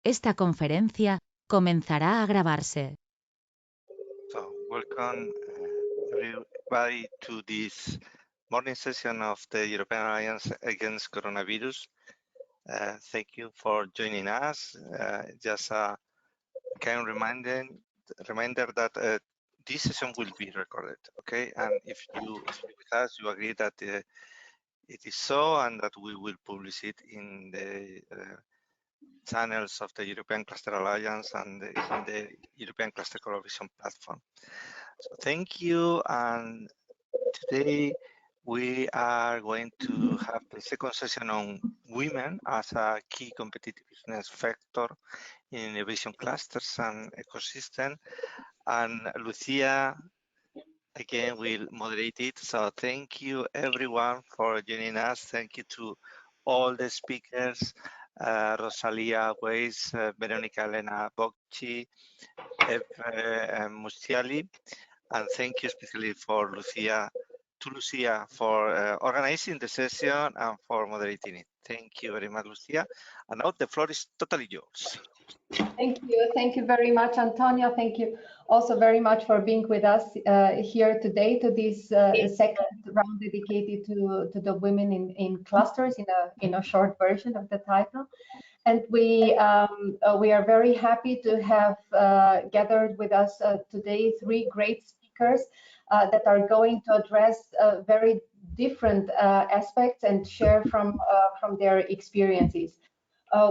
Esta conferencia comenzará a grabarse. So, welcome everybody to this morning session of the European Alliance Against Coronavirus. Thank you for joining us. Just a kind reminder that this session will be recorded, okay? And if you speak with us, you agree that it is so and that we will publish it in the channels of the European Cluster Alliance and in the European Cluster Collaboration Platform. So thank you, and today we are going to have the second session on women as a key competitiveness factor in innovation clusters and ecosystem. And Lucia again will moderate it. So thank you everyone for joining us. Thank you to all the speakers, Rosalia Weiss, Veronica Elena Bocci, Eve Mustiali, and thank you especially for Lucia for organizing the session and for moderating it. Thank you very much, Lucia. And now the floor is totally yours. Thank you. Thank you very much, Antonio. Thank you also very much for being with us here today to this second round dedicated to the women in clusters in a short version of the title. And we are very happy to have gathered with us today three great speakers that are going to address very different aspects and share from their experiences.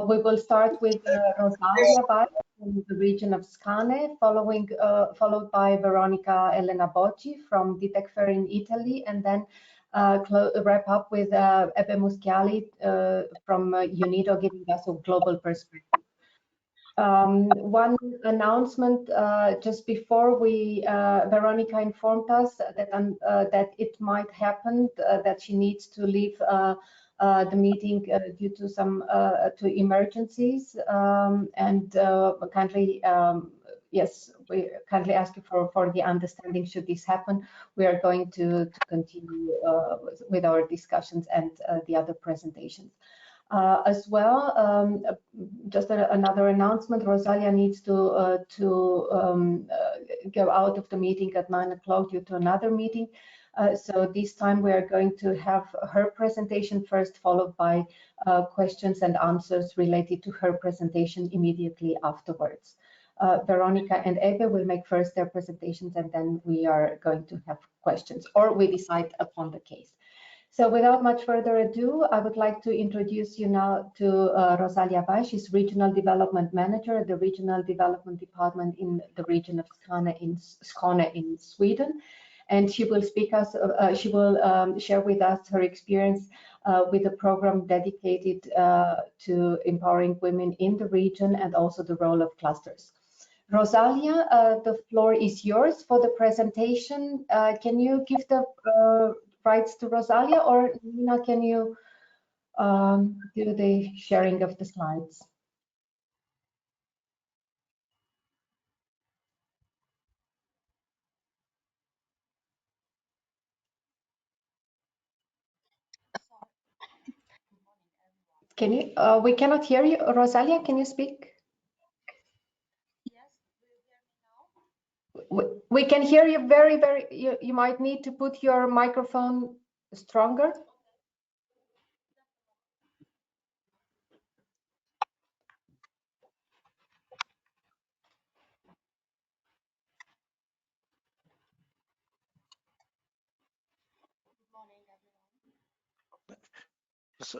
We will start with Rosalia Bai from the region of Scane, followed by Veronica Elena Bocci from Ditecfer in Italy, and then wrap up with Ebe Muschiali from UNIDO, giving us a global perspective. One announcement just before Veronica informed us that it might happen that she needs to leave the meeting due to some emergencies, and kindly yes, we kindly ask you for the understanding should this happen. We are going to continue with our discussions and the other presentations. As well, just another announcement, Rosalia needs to go out of the meeting at 9 o'clock due to another meeting. So this time we are going to have her presentation first, followed by questions and answers related to her presentation immediately afterwards. Veronica and Ebe will make first their presentations, and then we are going to have questions, or we decide upon the case. So without much further ado, I would like to introduce you now to Rosalia Bai. She's Regional Development Manager at the Regional Development Department in the region of Skåne in Sweden. And she will share with us her experience with a program dedicated to empowering women in the region and also the role of clusters. Rosalia, the floor is yours for the presentation. Can you give the rights to Rosalia, or Nina, can you do the sharing of the slides? Can you? We cannot hear you, Rosalia. Can you speak? We can hear you very, very. You might need to put your microphone stronger.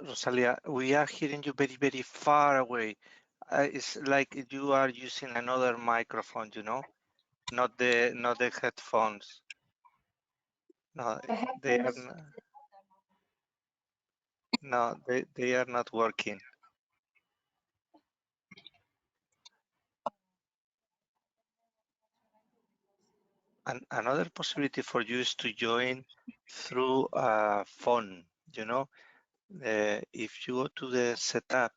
Rosalia, we are hearing you very, very far away. It's like you are using another microphone, you know, not the headphones. No, they are they are not working. And another possibility for you is to join through a phone, you know. If you go to the setup,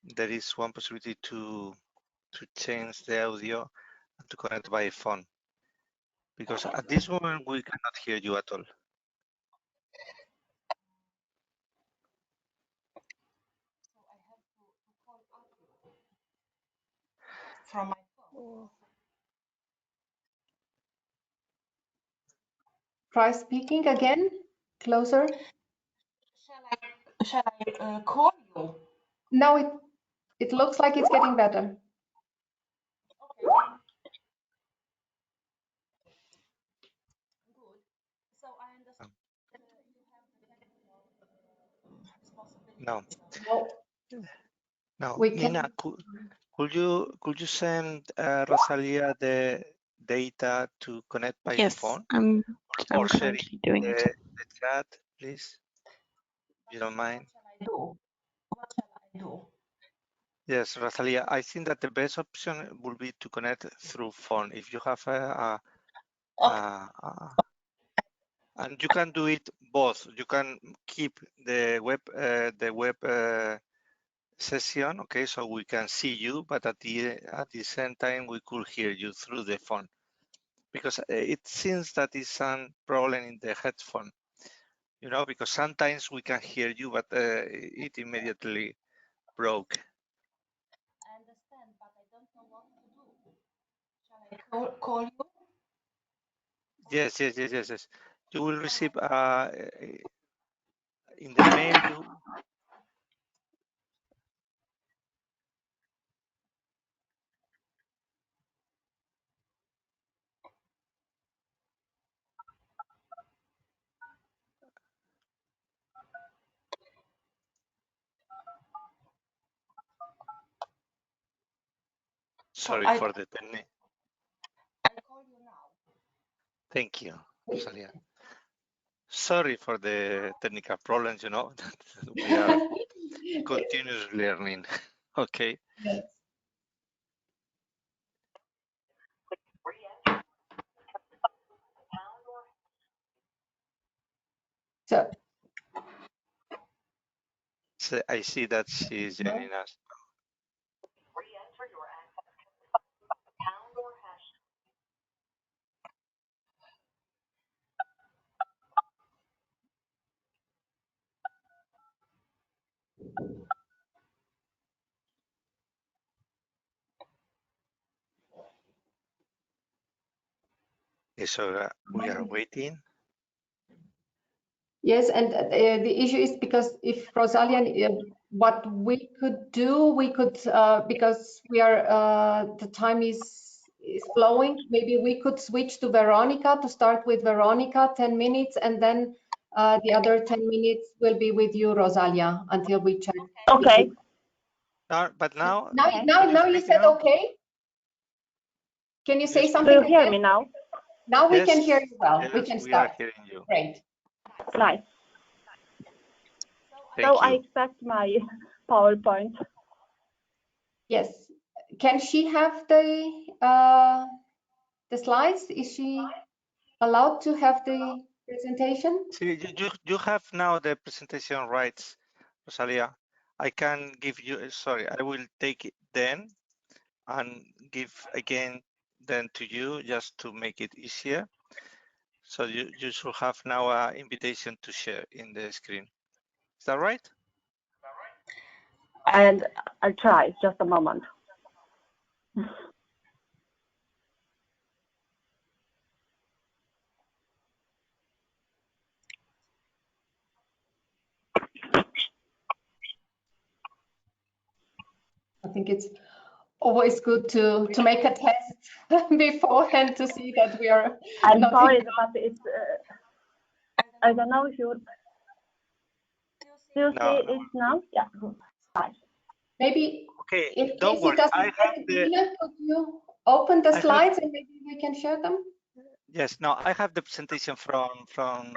there is one possibility to change the audio and to connect by phone. Because at this moment, we cannot hear you at all. from my phone. Try speaking again, closer. Shall I call you? Now it looks like it's getting better. Okay. Good. So I understand you have the technical responsibility. No. No, We Nina, could you send Rosalia the data to connect by Yes, phone? I'm Or share currently doing it. the chat, please, if you don't mind. What shall I do? Yes, Rosalia, I think that the best option will be to connect through phone. If you have and you can do it both. You can keep the web session, okay, so we can see you, but at the same time we could hear you through the phone, because it seems that is some problem in the headphone, you know, because sometimes we can hear you, but it immediately broke. I understand, but I don't know what to do. Shall I call you? Yes. You will receive in the mail you. Sorry for the technique. I call you now. Thank you, Rosalia. Sorry for the technical problems, you know, we are continuous learning. Okay. Yes. So I see that she's joining us. So we are waiting. Yes, and the issue is because if Rosalia, what we could do, we could because we are the time is flowing. Maybe we could switch to Veronica to start with Veronica, 10 minutes, and then the other 10 minutes will be with you, Rosalia, until we check. Okay. But now You said okay. Can you say something? Do you hear me now? Now we can hear you well. Yes, we can we start. are hearing you. Great. Nice. Thank so you. I expect my PowerPoint. Yes. Can she have the slides? Is she allowed to have the presentation? See, you have now the presentation rights, Rosalia. I can give you, sorry, I will take it then and give again then to you just to make it easier. So you should have now an invitation to share in the screen. Is that right? And I'll try, just a moment. I think it's always good to make a test beforehand to see that we are. I'm sorry, but it's. I don't know if you. Do you see it now? Yeah. Fine. Maybe. Okay. If Don't Casey worry. doesn't get Nina, could you open the slides and maybe we can share them? Yes. No, I have the presentation from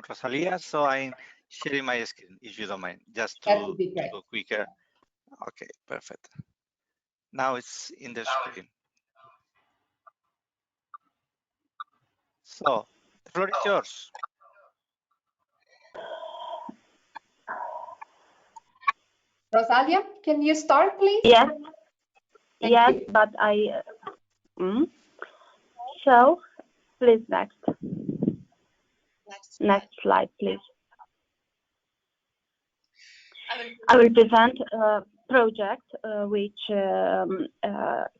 Rosalia, so I'm sharing my screen if you don't mind, just to go quicker. Okay, perfect. Now it's in the screen. So the floor is yours. Rosalia, can you start, please? Yes. Thank you. But I. So, please next. Next slide, please. I will present project which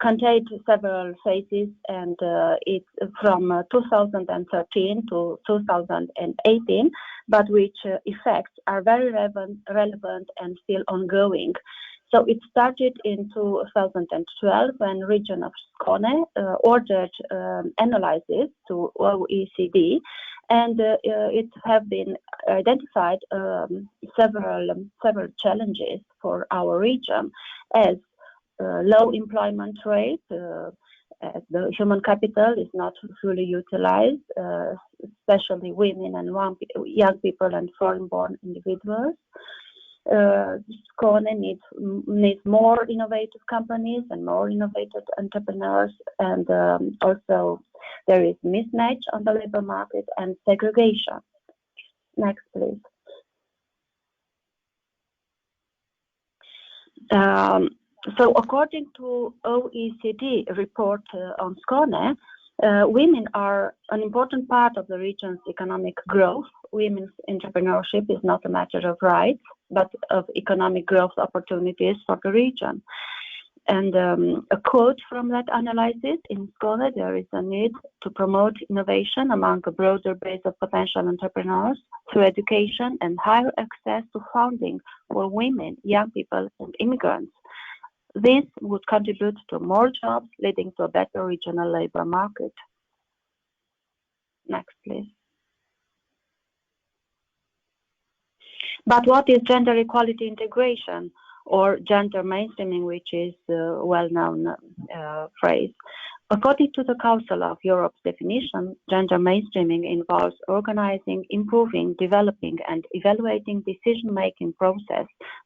contained several phases, and it's from 2013 to 2018, but which effects are very relevant and still ongoing. So it started in 2012 when region of Skåne ordered analysis to OECD, and it have been identified several challenges for our region, as low employment rate, as the human capital is not fully utilized, especially women and young people and foreign-born individuals. Skåne needs more innovative companies and more innovative entrepreneurs, and also there is mismatch on the labor market and segregation. Next, please. So according to OECD report on Skåne, women are an important part of the region's economic growth. Women's entrepreneurship is not a matter of rights, but of economic growth opportunities for the region. And a quote from that analysis: in Skåne, there is a need to promote innovation among a broader base of potential entrepreneurs through education and higher access to funding for women, young people, and immigrants. This would contribute to more jobs, leading to a better regional labor market. Next, please. But what is gender equality integration, or gender mainstreaming, which is a well-known phrase? According to the Council of Europe's definition, gender mainstreaming involves organizing, improving, developing, and evaluating decision-making process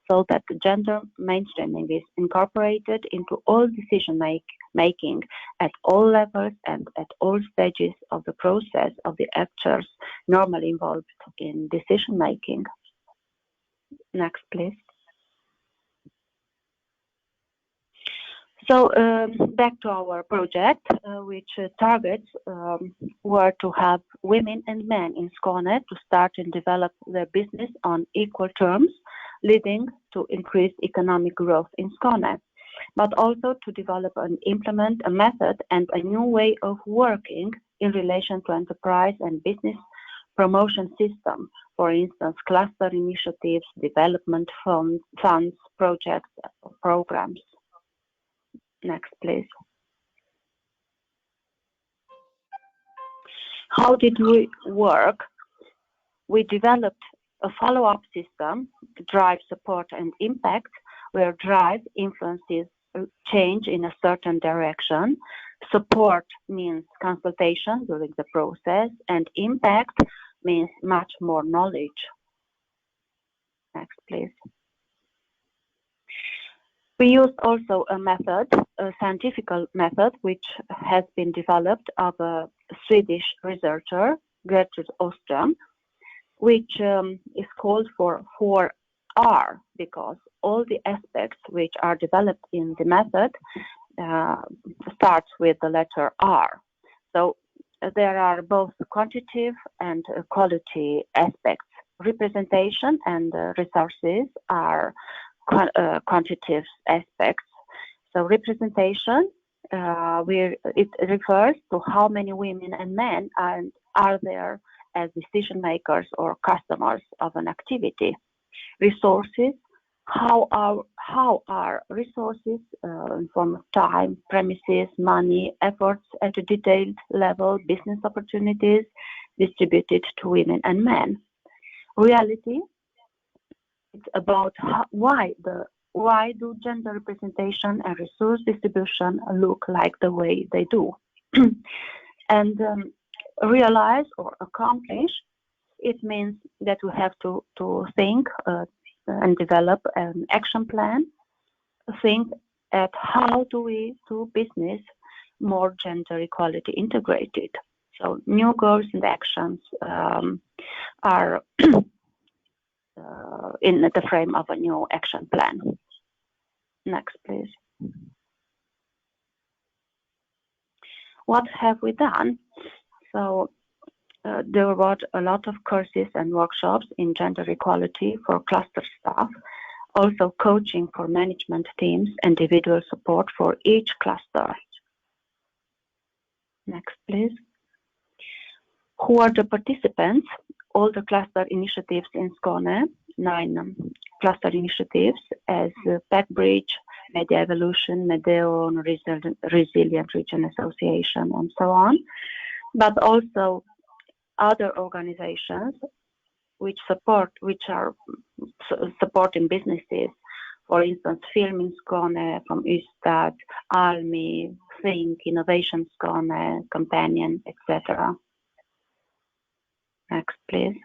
so that gender mainstreaming is incorporated into all decision-making at all levels and at all stages of the process of the actors normally involved in decision-making. Next, please. So back to our project, which targets were to help women and men in Skåne to start and develop their business on equal terms, leading to increased economic growth in Skåne, but also to develop and implement a method and a new way of working in relation to enterprise and business promotion system, for instance, cluster initiatives, development funds, projects, programs. Next, please. How did we work? We developed a follow-up system, drive, support, and impact, where drive influences change in a certain direction, support means consultation during the process, and impact means much more knowledge. Next, please. We used also a method, a scientific method, which has been developed of a Swedish researcher, Gertrud Åström, which is called for 4R, because all the aspects which are developed in the method starts with the letter R. So there are both quantitative and quality aspects. Representation and resources are quantitative aspects. So representation, it refers to how many women and men are there as decision makers or customers of an activity. Resources, how are resources in form of time, premises, money, efforts at a detailed level, business opportunities distributed to women and men. Reality, it's about why do gender representation and resource distribution look like the way they do. And realize or accomplish, it means that we have to think and develop an action plan, think at how do we do business more gender equality integrated. So new goals and actions are in the frame of a new action plan. Next, please. What have we done? So there were a lot of courses and workshops in gender equality for cluster staff. Also coaching for management teams, individual support for each cluster. Next, please. Who are the participants? All the cluster initiatives in Skåne, 9 cluster initiatives as PAC-Bridge, Media Evolution, Medeo, Resilient Region Association, and so on. But also other organizations which are supporting businesses. For instance, Film in Skåne from Ystad, Almi, Think, Innovation Skåne, Companion, etc. Next, please.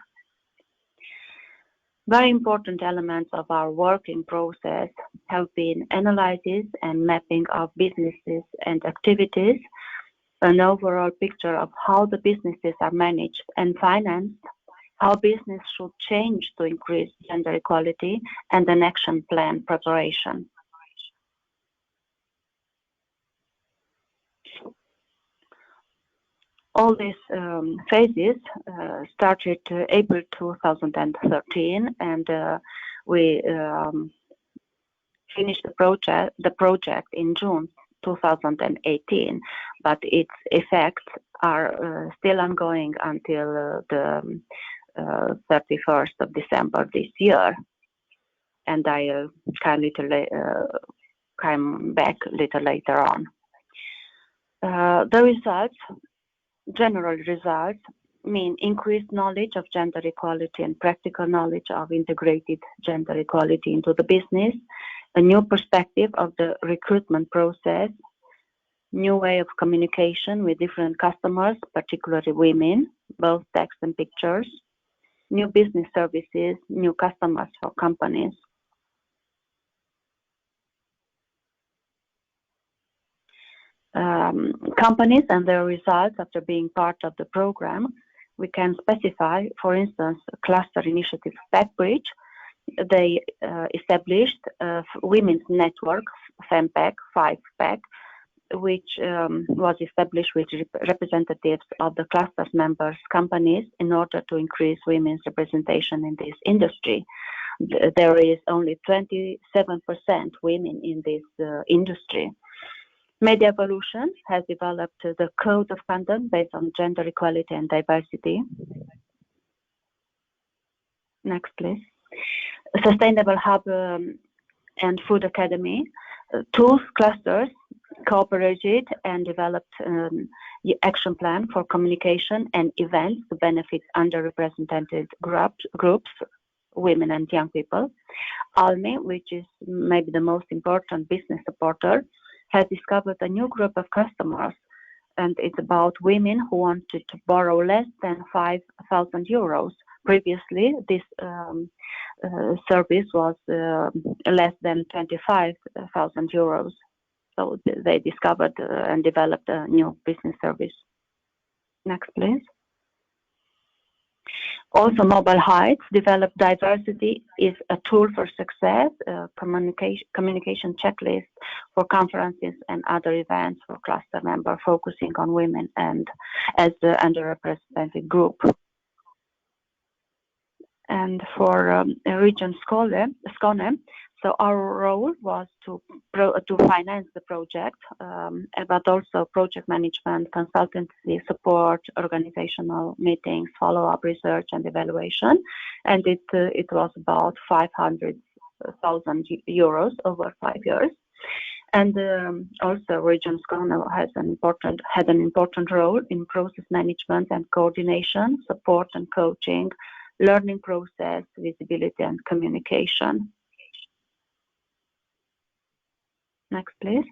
Very important elements of our working process have been analysis and mapping of businesses and activities, an overall picture of how the businesses are managed and financed, how business should change to increase gender equality, and an action plan preparation. All these phases started April 2013, and we finished the project in June 2018, but its effects are still ongoing until the 31st of December this year, and I'll come back a little later on. The results, general results, mean increased knowledge of gender equality and practical knowledge of integrated gender equality into the business, a new perspective of the recruitment process, new way of communication with different customers, particularly women, both text and pictures, new business services, new customers for companies. Companies and their results after being part of the program, we can specify, for instance, a cluster initiative PAC-Bridge. They established a women's network, FEMPAC, 5PAC, which was established with representatives of the cluster's members companies in order to increase women's representation in this industry. There is only 27% women in this industry. Media Evolution has developed the code of conduct based on gender equality and diversity. Next, please. Sustainable Hub and Food Academy. Two clusters cooperated and developed an action plan for communication and events to benefit underrepresented groups, women and young people. Almi, which is maybe the most important business supporter, has discovered a new group of customers, and it's about women who wanted to borrow less than 5,000 euros. Previously, this service was less than 25,000 euros. So they discovered and developed a new business service. Next, please. Also, Mobile Heights developed diversity is a tool for success, a communication checklist for conferences and other events for cluster members focusing on women and as the underrepresented group. And for Region Skåne, so our role was to finance the project, but also project management, consultancy support, organizational meetings, follow-up research and evaluation. And it was about 500,000 euros over 5 years. And also Region Skåne had an important role in process management and coordination, support and coaching, learning process, visibility and communication. Next, please.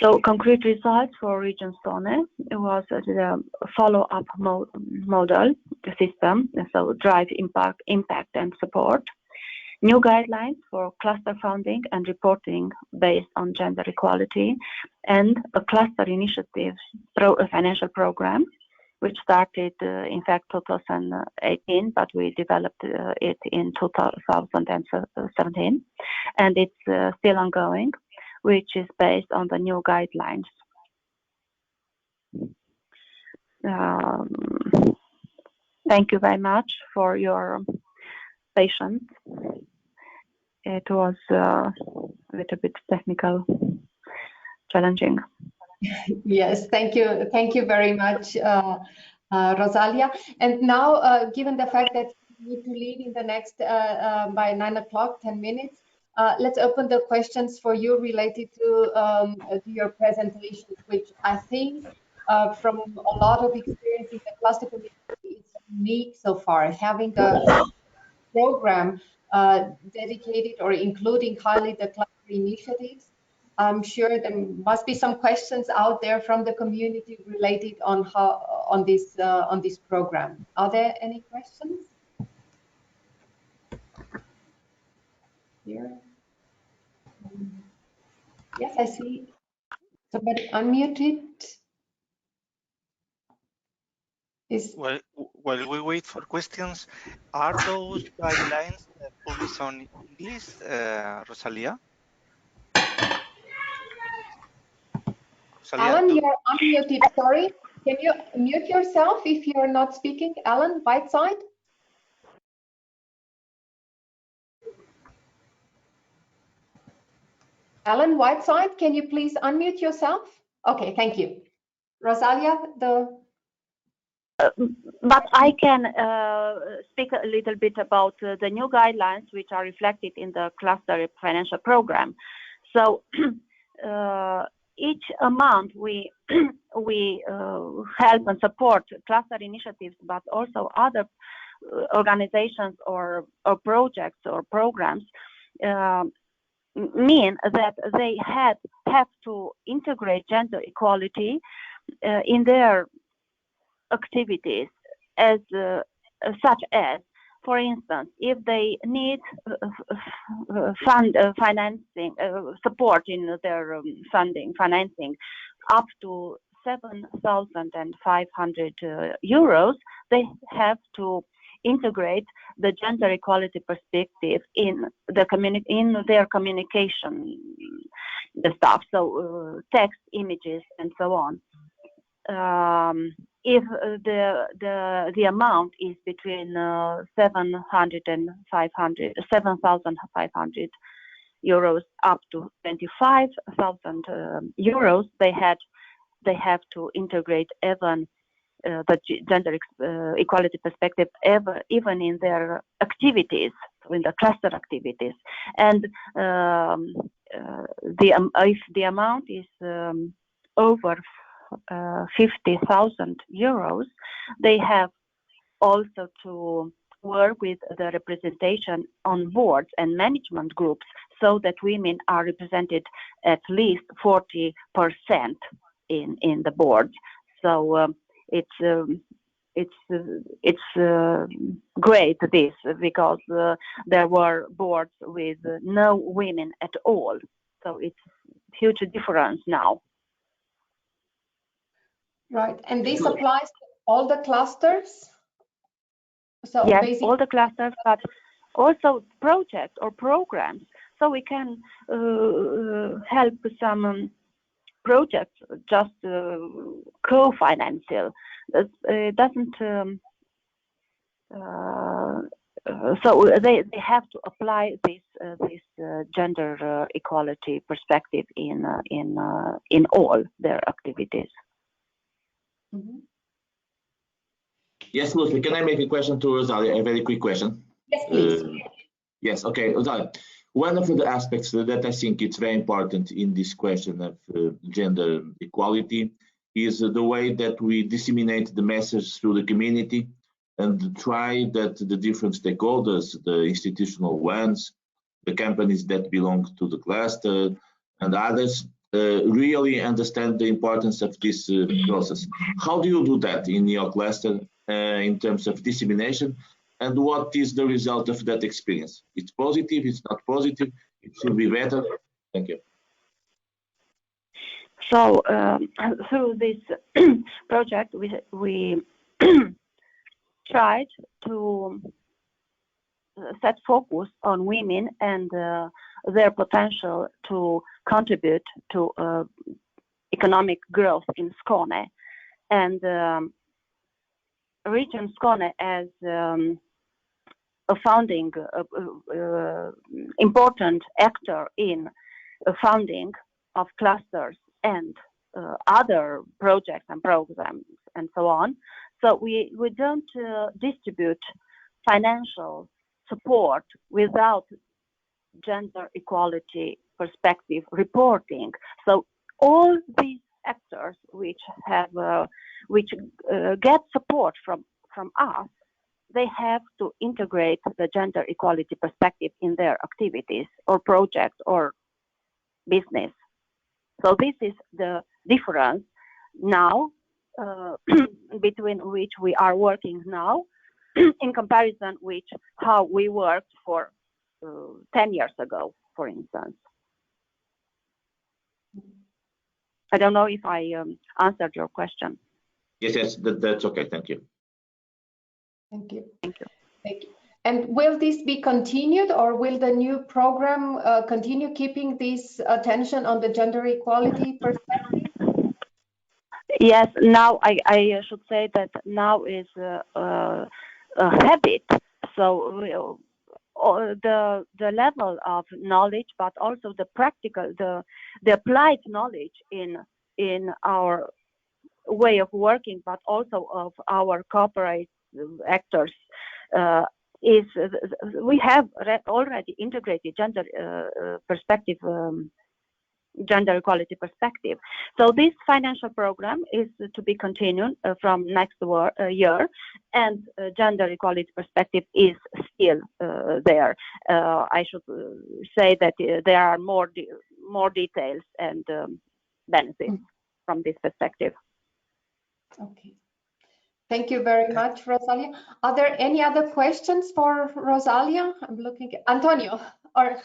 So concrete results for Region Skåne was the follow-up model system, so drive impact and support. New guidelines for cluster funding and reporting based on gender equality, and a cluster initiative financial program, which started in fact 2018, but we developed it in 2017, and it's still ongoing, which is based on the new guidelines. Thank you very much for your patience. it was a little bit technical, challenging. Yes, thank you very much, Rosalia. And now, given the fact that you need to leave in the next by 9 o'clock, 10 minutes, let's open the questions for you related to your presentation, which I think from a lot of experience in the cluster community is unique so far, having a program dedicated or including highly the cluster initiatives. I'm sure there must be some questions out there from the community related on this program. Are there any questions? Here. Yes, I see somebody unmuted. Well, while we wait for questions, are those guidelines published on English, Rosalia? Alan, you're unmuted. Sorry. Can you mute yourself if you're not speaking? Alan, Whiteside? Alan Whiteside, can you please unmute yourself? Okay, thank you. Rosalia, but I can speak a little bit about the new guidelines which are reflected in the cluster financial program. So each month we help and support cluster initiatives, but also other organizations or projects or programs mean that they have to integrate gender equality in their activities, as such as, for instance, if they need financing support in their financing up to 7,500 euros, they have to integrate the gender equality perspective in their communication, the stuff, so text, images, and so on. If the amount is between 7,500 euros up to 25,000 euros, they have to integrate even the gender equality perspective even in their activities, in the cluster activities. And if the amount is over 50,000 euros, they have also to work with the representation on boards and management groups so that women are represented at least 40% in the board. So it's great this, because there were boards with no women at all. So it's huge difference now. Right, and this applies to all the clusters? So yes, basically, all the clusters, but also projects or programs. So we can help some projects just co-financial. It doesn't. So they have to apply this gender equality perspective in all their activities. Mm-hmm. Yes, Lucy, can I make a question to Rosalia? A very quick question. Yes, please. Yes, okay, Rosalia. One of the aspects that I think it's very important in this question of gender equality is the way that we disseminate the message through the community and try that the different stakeholders, the institutional ones, the companies that belong to the cluster and others, really understand the importance of this process. How do you do that in your cluster in terms of dissemination, and what is the result of that experience? It's positive, it's not positive, it should be better? Thank you. So through this project, we tried to set focus on women and their potential to contribute to economic growth in Skåne. And region Skåne as a founding important actor in funding of clusters and other projects and programs and so on. So we don't distribute financial support without gender equality perspective reporting. So all these actors which have get support from us, they have to integrate the gender equality perspective in their activities or projects or business. So this is the difference now between which we are working now in comparison with how we worked for 10 years ago, for instance. I don't know if I answered your question. Yes, that's okay. Thank you. Thank you. Thank you. Thank you. And will this be continued, or will the new program continue keeping this attention on the gender equality perspective? Yes, now I should say that now is a habit. So the level of knowledge, but also the practical, the applied knowledge in our way of working, but also of our corporate actors, is we have already integrated gender perspective. Gender equality perspective. So this financial program is to be continued from next year, and gender equality perspective is still there. I should say that there are more details and benefits from this perspective. Okay. Thank you very much, Rosalia. Are there any other questions for Rosalia? I'm looking at Antonio. Or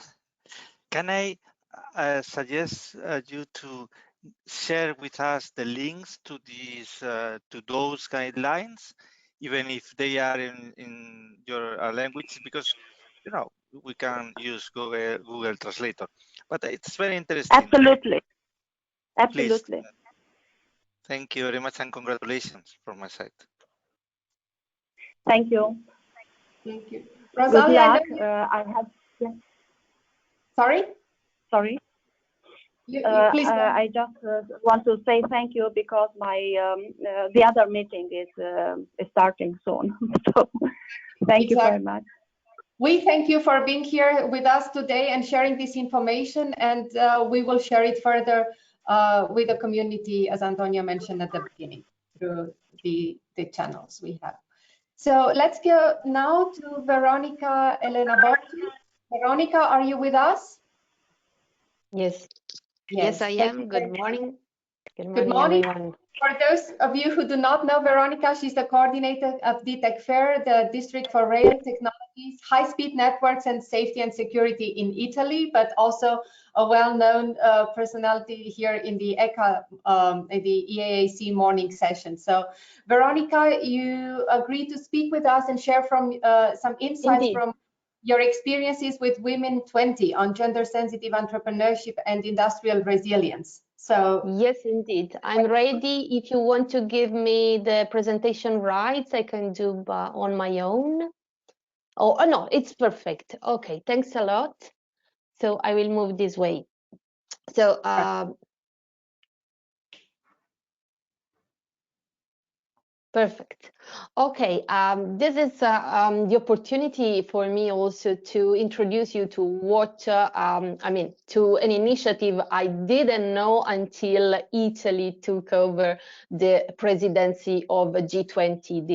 can I suggest you to share with us the links to these to those guidelines, even if they are in your language, because we can use Google Translator, but it's very interesting. Absolutely. Please. Thank you very much, and congratulations from my side. Thank you. Thank you, Rosalia. Good luck. I have. Yeah. Sorry. Please. I just want to say thank you because my the other meeting is starting soon. So thank you very much. We thank you for being here with us today and sharing this information, and we will share it further with the community, as Antonia mentioned at the beginning, through the channels we have. So let's go now to Veronica Elena Borchi. Veronica, are you with us? Yes. Yes, I am. Good morning. Good morning, everyone. For those of you who do not know Veronica, she's the coordinator of DTEC Fair, the District for Rail Technologies, High-Speed Networks and Safety and Security in Italy, but also a well-known personality here in the EAAC morning session. So, Veronica, you agreed to speak with us and share from some insights from your experiences with Women 20 on gender-sensitive entrepreneurship and industrial resilience. So yes, indeed, I'm ready. If you want to give me the presentation rights, I can do on my own. Oh no, it's perfect. Okay, thanks a lot. So I will move this way. So perfect. Okay, this is the opportunity for me also to introduce you to what, to an initiative I didn't know until Italy took over the presidency of G20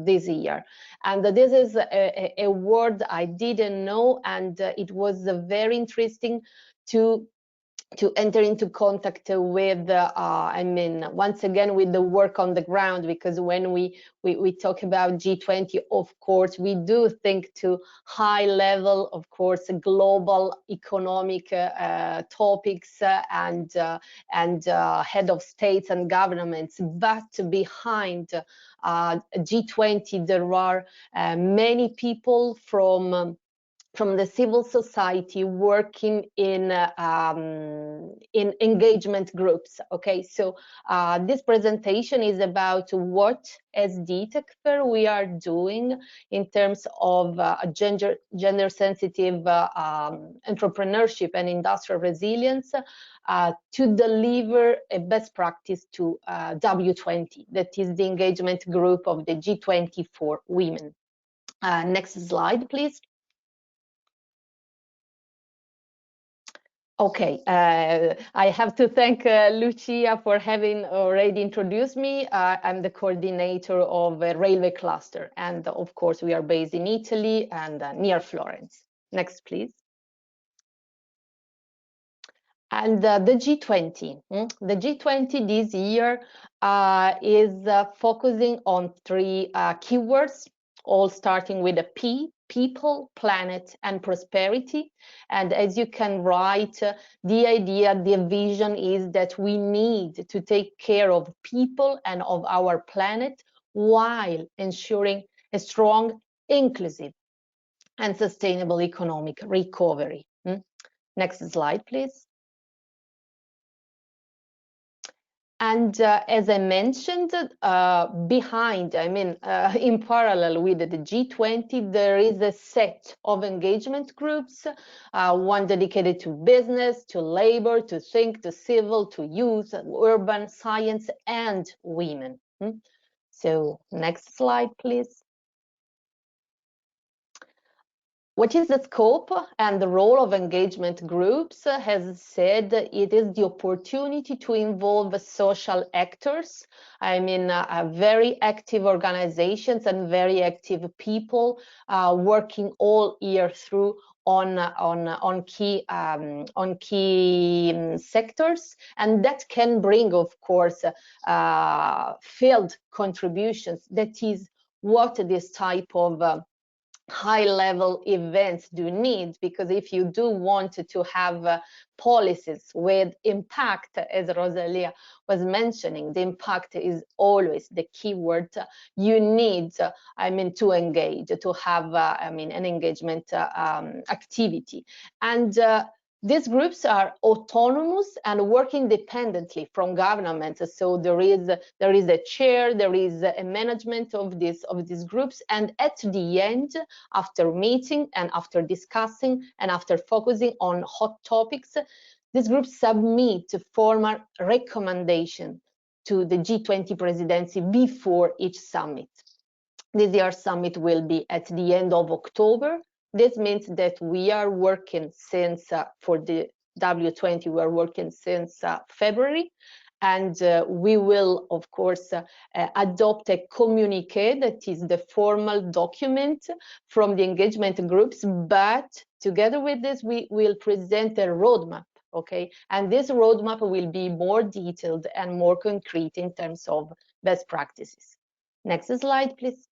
this year. And this is a word I didn't know, and it was very interesting to enter into contact with, once again, with the work on the ground, because when we talk about G20, of course, we do think to high level, of course, global economic topics and head of states and governments. But behind G20, there are many people from from the civil society working in engagement groups. Okay, so this presentation is about what as DTECFER we are doing in terms of gender sensitive entrepreneurship and industrial resilience to deliver a best practice to W20, that is the engagement group of the G20 for women. Next slide, please. Okay, I have to thank Lucia for having already introduced me. I'm the coordinator of a railway cluster, and of course we are based in Italy and near Florence. Next, please. And the G20. The G20 this year is focusing on three keywords, all starting with a P: people, planet, and prosperity. And as you can write, the idea, the vision is that we need to take care of people and of our planet while ensuring a strong, inclusive, and sustainable economic recovery. Next slide, please. And as I mentioned, behind, in parallel with the G20, there is a set of engagement groups, one dedicated to business, to labor, to think, to civil, to youth, urban, science, and women. So next slide, please. What is the scope and the role of engagement groups? As said, it is the opportunity to involve social actors. Very active organizations and very active people working all year through on key sectors, and that can bring, of course, field contributions. That is what this type of high-level events do need, because if you do want to have policies with impact, as Rosalia was mentioning, the impact is always the key word. You need, to engage, to have, an engagement activity. And these groups are autonomous and work independently from government. So there is a chair, there is a management of these groups, and at the end, after meeting and after discussing and after focusing on hot topics, these groups submit formal recommendation to the G20 presidency before each summit. This year's summit will be at the end of October. This means that we are working since, for the W20, we are working since February, and we will, of course, adopt a communiqué, that is the formal document from the engagement groups, but together with this, we will present a roadmap, okay? And this roadmap will be more detailed and more concrete in terms of best practices. Next slide, please.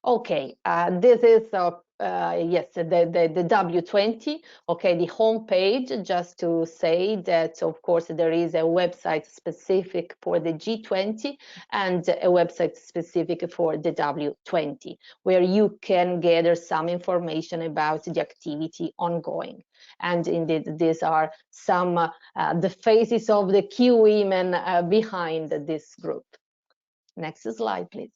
Okay, this is yes, the W20. Okay, the homepage. Just to say that, of course, there is a website specific for the G20 and a website specific for the W20, where you can gather some information about the activity ongoing. And indeed, these are some the faces of the key women behind this group. Next slide, please.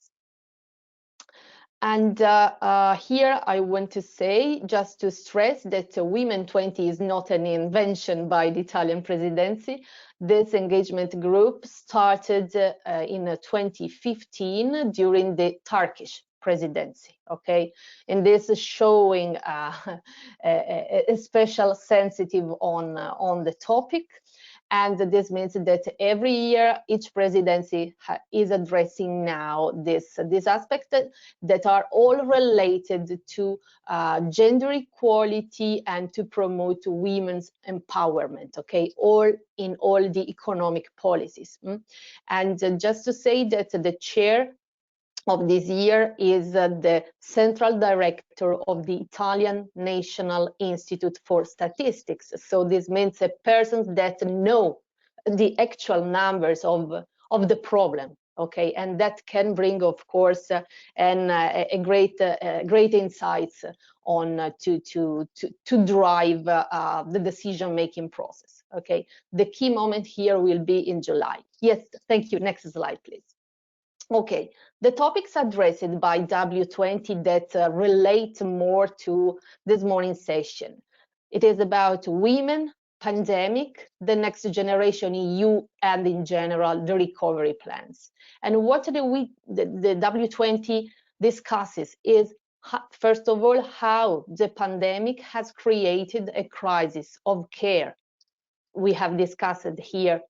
And here I want to say, just to stress, that Women 20 is not an invention by the Italian presidency. This engagement group started in 2015 during the Turkish presidency, okay? And this is showing a special sensitive on the topic. And this means that every year each presidency is addressing now this aspect that are all related to gender equality and to promote women's empowerment, okay, all in all the economic policies. And just to say that the chair of this year is the central director of the Italian National Institute for Statistics. So this means a person that know the actual numbers of the problem, okay, and that can bring, of course, great insights on to drive the decision-making process. Okay, the key moment here will be in July. Yes, thank you. Next slide, please. Okay, the topics addressed by W20 that relate more to this morning's session. It is about women, pandemic, the next generation EU, and in general, the recovery plans. And what the W20 discusses is, first of all, how the pandemic has created a crisis of care. We have discussed here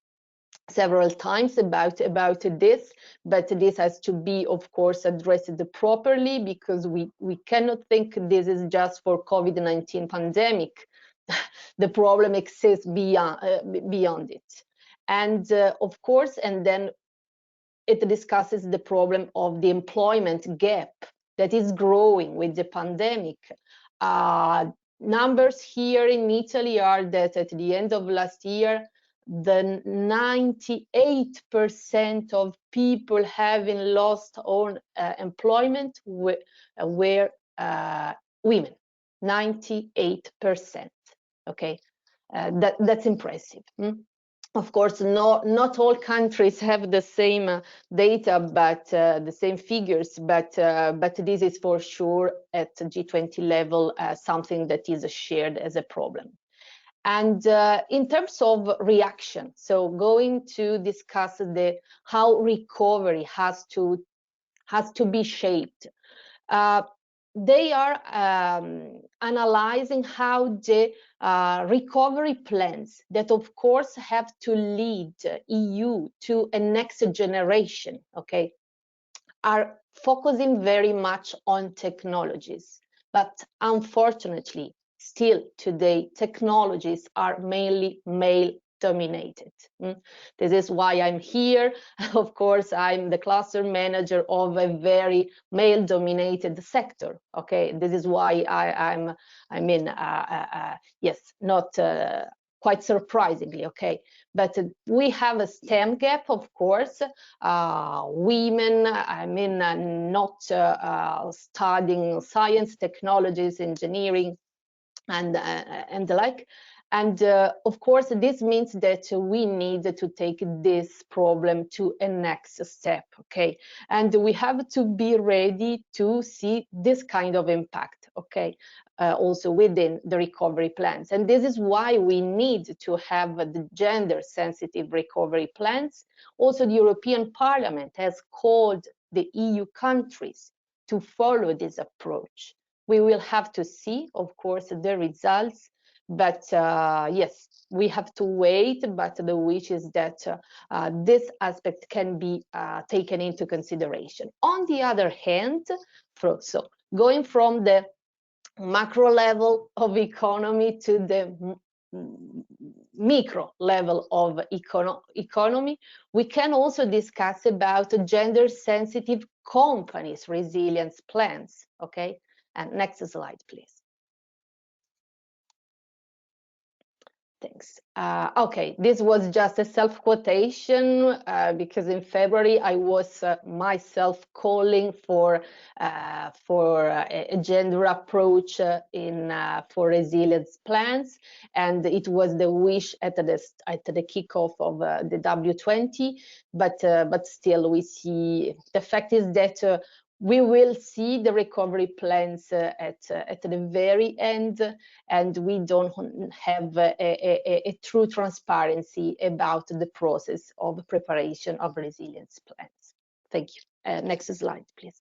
several times about this, but this has to be, of course, addressed properly, because we cannot think this is just for COVID-19 pandemic. The problem exists beyond it. And of course, and then it discusses the problem of the employment gap that is growing with the pandemic. Numbers here in Italy are that at the end of last year, the 98% of people having lost own employment were women. 98%. Okay, that's impressive. Of course, not all countries have the same data, but the same figures. But this is for sure at G20 level something that is shared as a problem. And in terms of reaction, so going to discuss how recovery has to be shaped. They are analyzing how the recovery plans that, of course, have to lead EU to a next generation, okay, are focusing very much on technologies. But unfortunately, still today, technologies are mainly male dominated. This is why I'm here. Of course, I'm the cluster manager of a very male dominated sector. Okay, this is why yes, not quite surprisingly, okay. But we have a STEM gap, of course. Women, not studying science, technologies, engineering, and the like. And of course, this means that we need to take this problem to a next step, okay? And we have to be ready to see this kind of impact, okay? Also within the recovery plans. And this is why we need to have the gender-sensitive recovery plans. Also, the European Parliament has called the EU countries to follow this approach. We will have to see, of course, the results. But yes, we have to wait, but the wish is that this aspect can be taken into consideration. On the other hand, so going from the macro level of economy to the micro level of economy, we can also discuss about gender-sensitive companies' resilience plans, okay? And next slide, please. Thanks. Okay, this was just a self-quotation because in February I was myself calling for a gender approach for resilience plans, and it was the wish at the kickoff of the W20. But still, we see the fact is that we will see the recovery plans at the very end, and we don't have a true transparency about the process of preparation of resilience plans. Thank you. Next slide, please.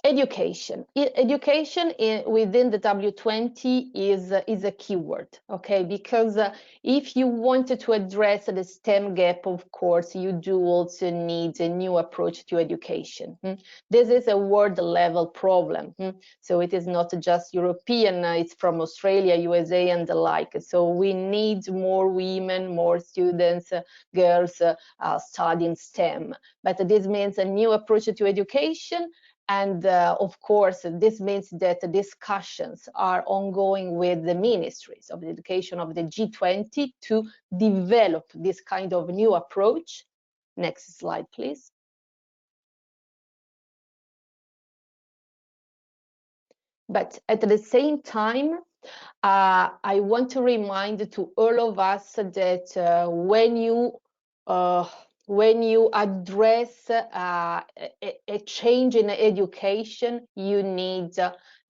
Education. Education within the W20 is a keyword, okay? Because if you wanted to address the STEM gap, of course, you do also need a new approach to education. This is a world level problem. So it is not just European, it's from Australia, USA, and the like. So we need more women, more students, girls studying STEM. But this means a new approach to education. And of course, this means that the discussions are ongoing with the ministries of education of the G20 to develop this kind of new approach. Next slide, please. But at the same time, I want to remind to all of us that when you address a change in education, you need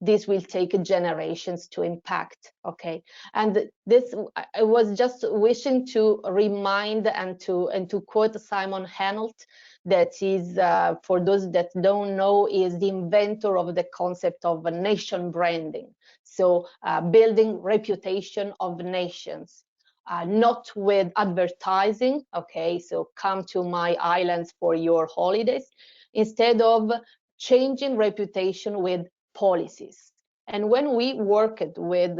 this will take generations to impact. Okay, and this I was just wishing to remind and to quote Simon Hanolt, that is, for those that don't know, is the inventor of the concept of nation branding. So building reputation of nations, not with advertising, okay, so come to my islands for your holidays, instead of changing reputation with policies. And when we worked with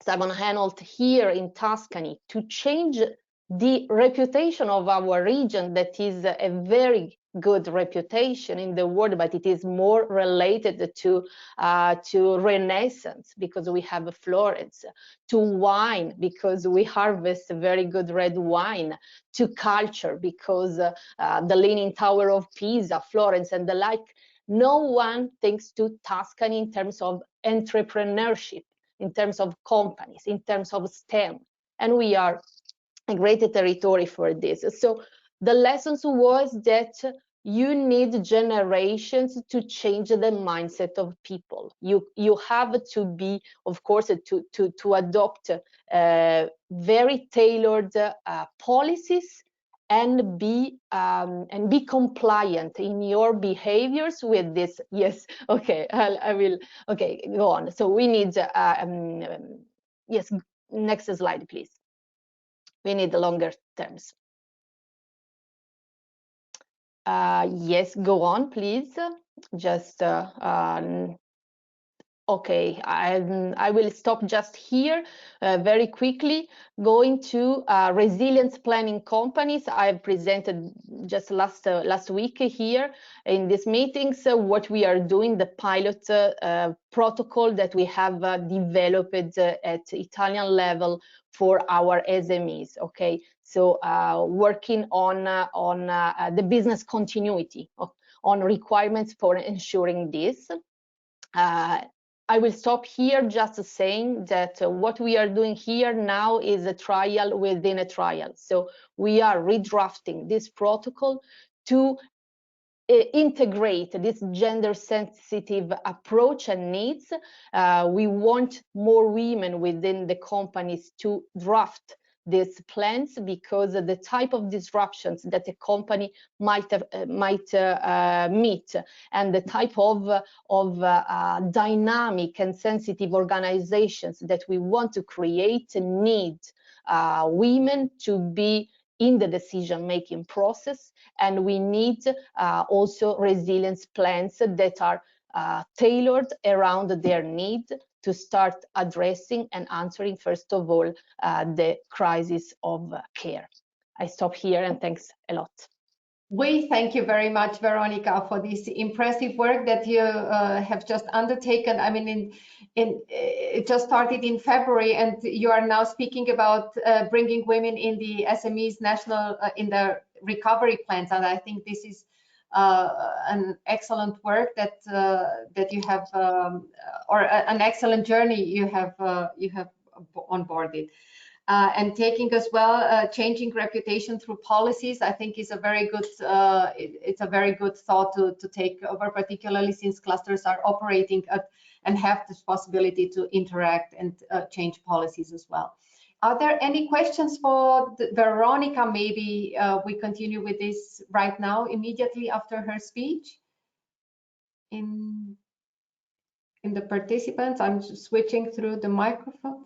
Simon Hanolt here in Tuscany to change the reputation of our region, that is a very good reputation in the world, but it is more related to Renaissance, because we have Florence, to wine, because we harvest very good red wine, to culture, because the Leaning Tower of Pisa, Florence, and the like. No one thinks to Tuscany in terms of entrepreneurship, in terms of companies, in terms of STEM, and we are a great territory for this. So the lessons was that you need generations to change the mindset of people. You have to be, of course, to adopt very tailored policies, and be compliant in your behaviors with this. Yes, okay, I will. Okay, go on. So we need yes, next slide, please. We need the longer terms. Yes, go on, please. Just okay, I will stop just here very quickly. Going to resilience planning companies. I've presented just last week here in these meetings what we are doing, the pilot protocol that we have developed at Italian level for our SMEs. Okay, so working on the business continuity, on requirements for ensuring this. I will stop here just saying that what we are doing here now is a trial within a trial. So we are redrafting this protocol to integrate this gender sensitive approach and needs. We want more women within the companies to draft these plans, because the type of disruptions that a company might meet, and the type of dynamic and sensitive organizations that we want to create need women to be in the decision-making process, and we need also resilience plans that are tailored around their need to start addressing and answering, first of all, the crisis of care. I stop here, and thanks a lot. We thank you very much, Veronica, for this impressive work that you have just undertaken. I mean, it just started in February, and you are now speaking about bringing women in the SMEs national in the recovery plans. And I think this is an excellent work that you have, or an excellent journey you have onboarded. And taking as well, changing reputation through policies, I think is a very good, it's a very good thought to take over, particularly since clusters are operating and have this possibility to interact and change policies as well. Are there any questions for Veronica? Maybe we continue with this right now, immediately after her speech. In the participants, I'm switching through the microphone.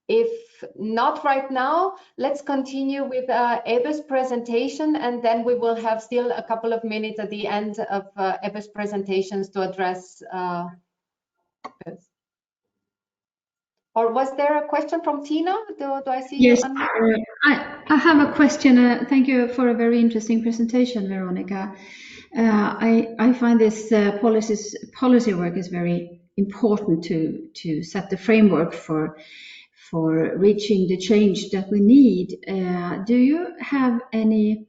If not right now, let's continue with Ebe's presentation, and then we will have still a couple of minutes at the end of Ebe's presentations to address this. Or was there a question from Tina? Do I see yes, you? I have a question. Thank you for a very interesting presentation, Veronica. I find this policy work is very important to set the framework for reaching the change that we need. Do you have any?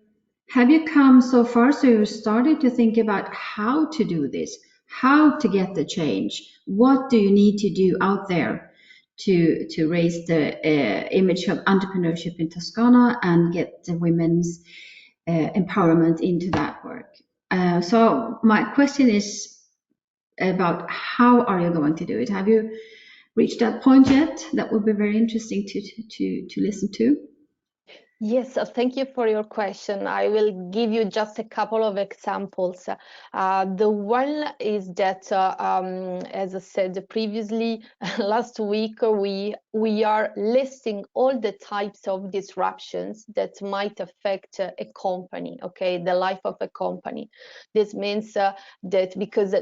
Have you come so far so you started to think about how to do this, how to get the change? What do you need to do out there to raise the image of entrepreneurship in Toscana and get the women's empowerment into that work? So my question is about how are you going to do it? Have you reached that point yet? That would be very interesting to listen to. Yes, thank you for your question. I will give you just a couple of examples. The one is that, as I said previously, last week we are listing all the types of disruptions that might affect a company, okay, the life of a company. This means that because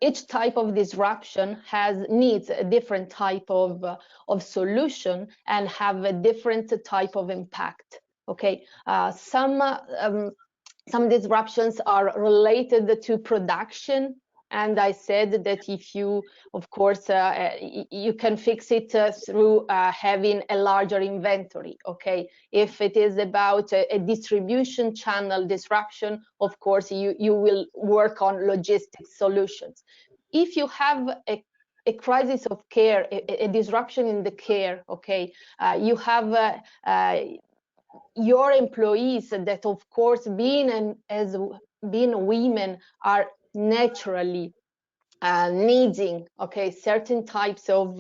each type of disruption needs a different type of solution and have a different type of impact. Okay, some disruptions are related to production, and I said that if you, of course, you can fix it through having a larger inventory. Okay, if it is about a distribution channel disruption, of course, you will work on logistics solutions. If you have a crisis of care, a disruption in the care, okay, you have your employees that, of course, being women, are naturally needing, okay, certain types of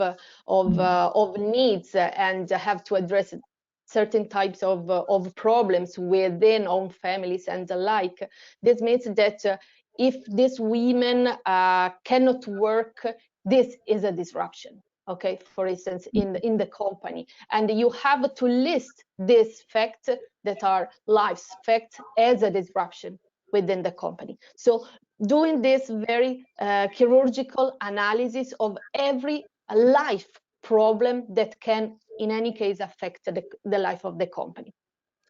needs and have to address certain types of problems within own families and the like. This means that if these women cannot work, this is a disruption. Okay, for instance, in the company, and you have to list these facts that are life facts as a disruption within the company. So doing this very chirurgical analysis of every life problem that can, in any case, affect the life of the company.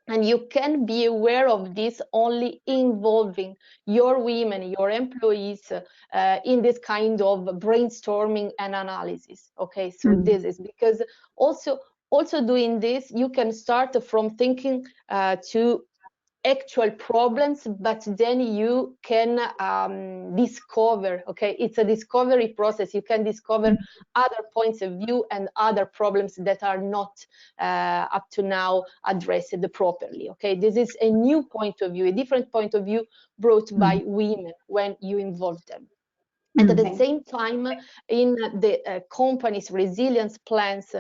And you can be aware of this only involving your women, your employees in this kind of brainstorming and analysis. Okay, so this is because also doing this, you can start from thinking to actual problems, but then you can discover, okay, it's a discovery process. You can discover other points of view and other problems that are not up to now addressed properly. Okay, this is a new point of view, a different point of view brought by women when you involve them. And at the same time, in the company's resilience plans,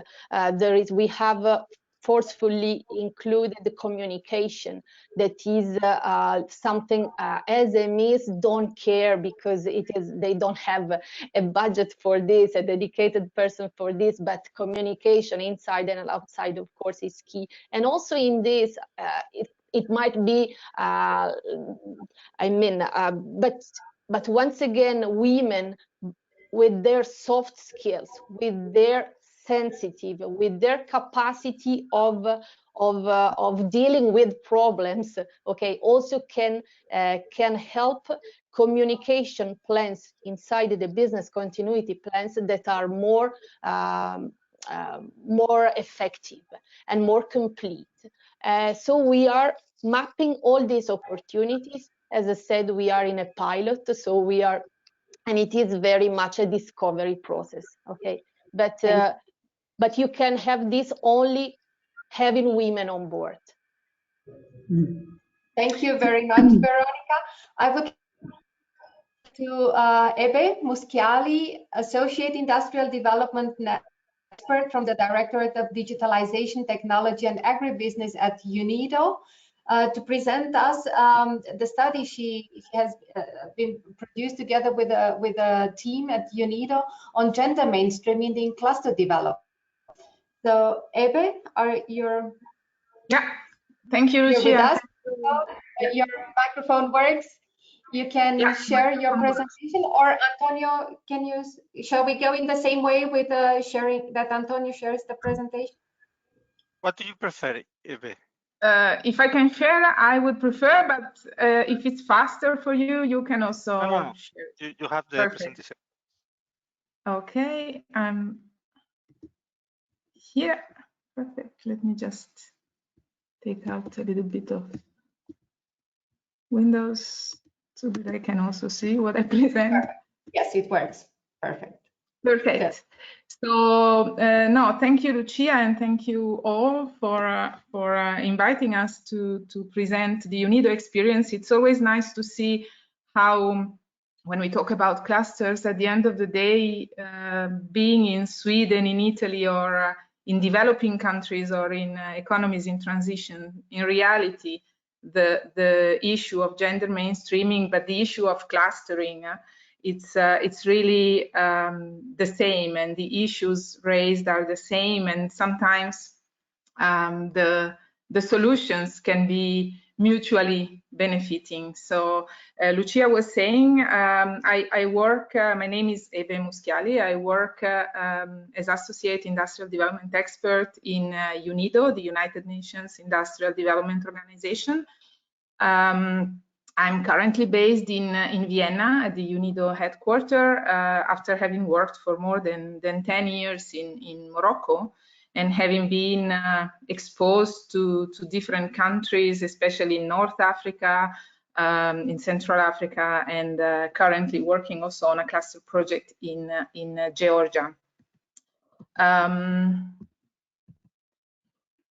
we have forcefully included the communication. That is something SMEs don't care because they don't have a budget for this, a dedicated person for this, but communication inside and outside, of course, is key. And also in this, it might be, but once again, women with their soft skills, with their sensitive, with their capacity of dealing with problems, okay, also can help communication plans inside the business continuity plans that are more effective and more complete. So we are mapping all these opportunities. As I said, we are in a pilot, so we are, and it is very much a discovery process. Okay, but you can have this only having women on board. Thank you very much, Veronica. I would to Ebe Muschiali, Associate Industrial Development Expert from the Directorate of Digitalization, Technology and Agribusiness at UNIDO, to present us the study she has been produced together with a team at UNIDO on gender mainstreaming in cluster development. So, Ebe, thank you, Lucia. With us? Your microphone works. You can share your presentation, or Antonio, shall we go in the same way with sharing that Antonio shares the presentation? What do you prefer, Ebe? If I can share, I would prefer, but if it's faster for you, you can also No, share. you have the Perfect. presentation. Okay, I'm here. Perfect. Let me just take out a little bit of Windows so that I can also see what I present. Yes, it works. Perfect. Perfect. Good. So no, thank you, Lucia, and thank you all for inviting us to present the UNIDO experience. It's always nice to see how, when we talk about clusters, at the end of the day, being in Sweden, in Italy, or in developing countries, or in economies in transition, in reality, the issue of gender mainstreaming, but the issue of clustering, it's really the same, and the issues raised are the same, and sometimes the solutions can be mutually benefiting. So Lucia was saying, I work, my name is Ebe Muschiali, I work as Associate Industrial Development Expert in UNIDO, the United Nations Industrial Development Organization. I'm currently based in Vienna at the UNIDO headquarters after having worked for more than 10 years in Morocco, and having been exposed to different countries, especially in North Africa, in Central Africa, and currently working also on a cluster project in Georgia.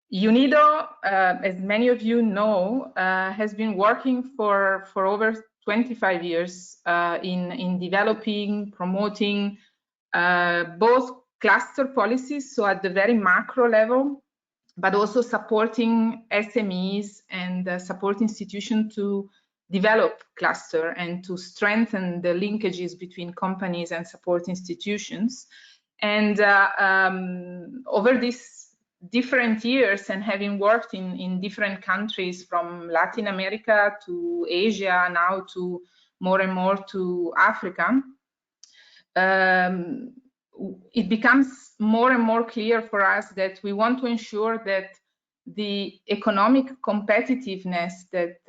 UNIDO, as many of you know, has been working for over 25 years in developing, promoting both cluster policies, so at the very macro level, but also supporting SMEs and support institutions to develop cluster and to strengthen the linkages between companies and support institutions. And over these different years, and having worked in different countries from Latin America to Asia, now to more and more to Africa, it becomes more and more clear for us that we want to ensure that the economic competitiveness that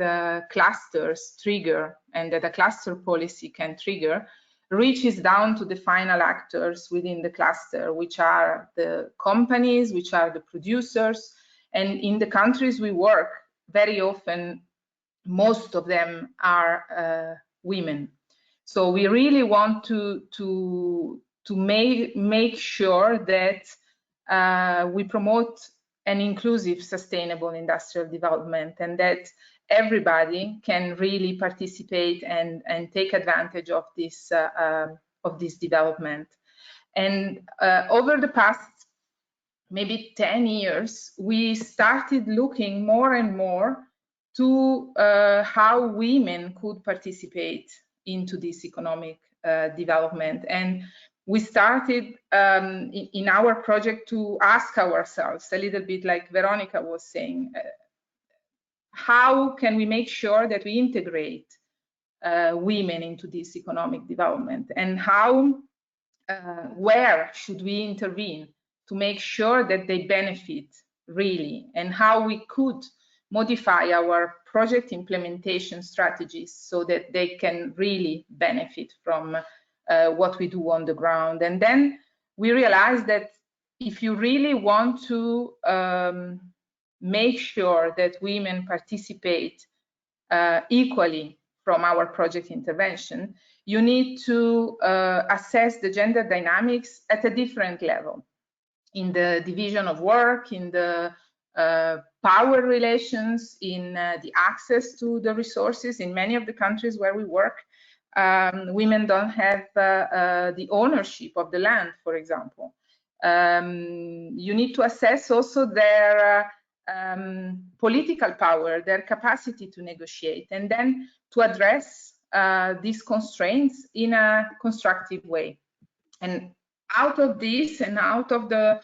clusters trigger and that a cluster policy can trigger reaches down to the final actors within the cluster, which are the companies, which are the producers. And in the countries we work, very often, most of them are women. So we really want to make sure that we promote an inclusive, sustainable industrial development, and that everybody can really participate and take advantage of this development. And over the past maybe 10 years, we started looking more and more to how women could participate into this economic development. And we started in our project to ask ourselves, a little bit like Veronica was saying, how can we make sure that we integrate women into this economic development, and how, where should we intervene to make sure that they benefit really, and how we could modify our project implementation strategies so that they can really benefit from what we do on the ground. And then we realized that if you really want to make sure that women participate equally from our project intervention, you need to assess the gender dynamics at a different level, in the division of work, in the power relations, in the access to the resources. In many of the countries where we work, women don't have the ownership of the land, for example. You need to assess also their political power, their capacity to negotiate, and then to address these constraints in a constructive way. And out of this, and out of the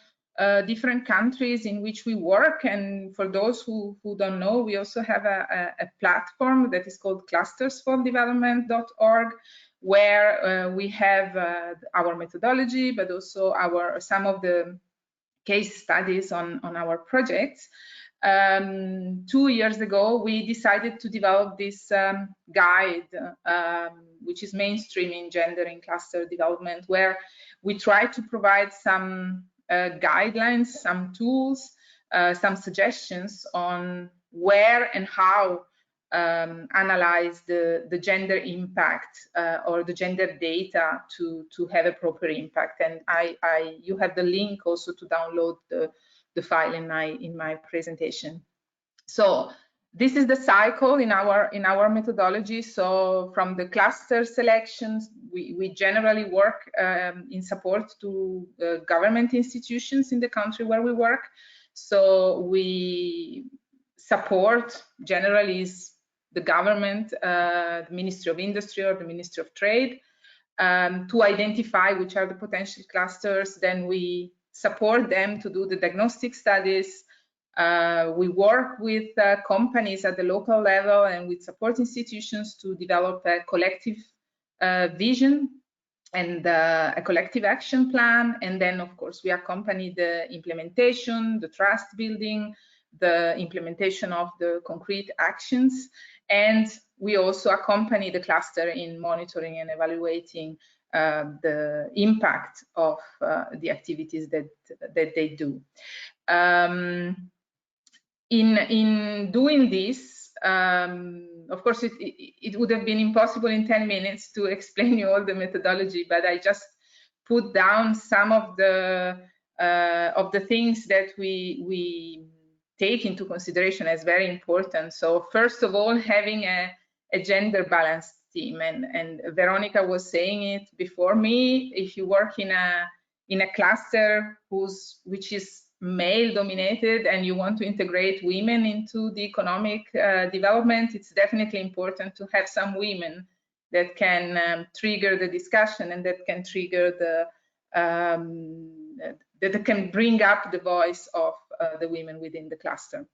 different countries in which we work, and for those who don't know, we also have a platform that is called clustersfordevelopment.org, where we have our methodology, but also some of the case studies on our projects. 2 years ago, we decided to develop this guide, which is mainstreaming gender in cluster development, where we try to provide some guidelines, some tools, some suggestions on where and how analyze the gender impact or the gender data to have a proper impact. And you have the link also to download the file in my presentation. So this is the cycle in our methodology. So from the cluster selections, we generally work in support to government institutions in the country where we work. So we support generally is the government, the Ministry of Industry or the Ministry of Trade, to identify which are the potential clusters. Then we support them to do the diagnostic studies. We work with companies at the local level and with support institutions to develop a collective vision and a collective action plan. And then, of course, we accompany the implementation, the trust building, the implementation of the concrete actions. And we also accompany the cluster in monitoring and evaluating the impact of the activities that they do. In doing this, of course, it would have been impossible in 10 minutes to explain you all the methodology, but I just put down some of the things that we take into consideration as very important. So first of all, having a gender balanced team, and Veronica was saying it before me. If you work in a cluster which is male dominated and you want to integrate women into the economic development, it's definitely important to have some women that can trigger the discussion and that can trigger that can bring up the voice of the women within the cluster.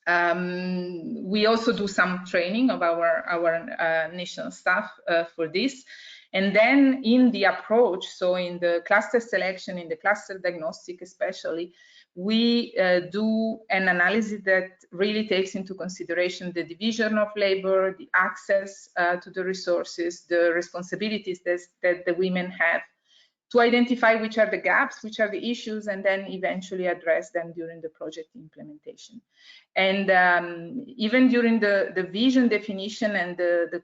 We also do some training of our national staff for this. And then in the approach, so in the cluster selection, in the cluster diagnostic especially, we do an analysis that really takes into consideration the division of labor, the access to the resources, the responsibilities that the women have, to identify which are the gaps, which are the issues, and then eventually address them during the project implementation. And even during the vision definition and the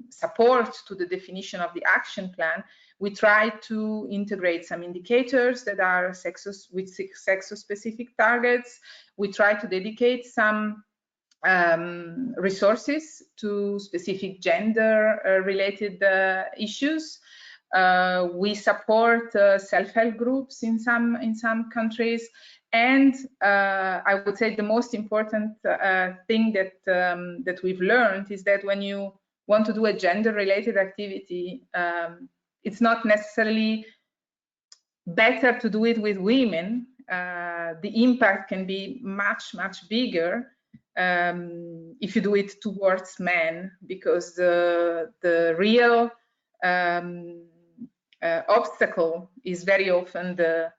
support to the definition of the action plan, we try to integrate some indicators that are with sexo-specific targets. We try to dedicate some resources to specific gender-related issues. We support self-help groups in some countries, and I would say the most important thing that we've learned is that when you want to do a gender-related activity, it's not necessarily better to do it with women. The impact can be much bigger if you do it towards men, because the real obstacle is very often the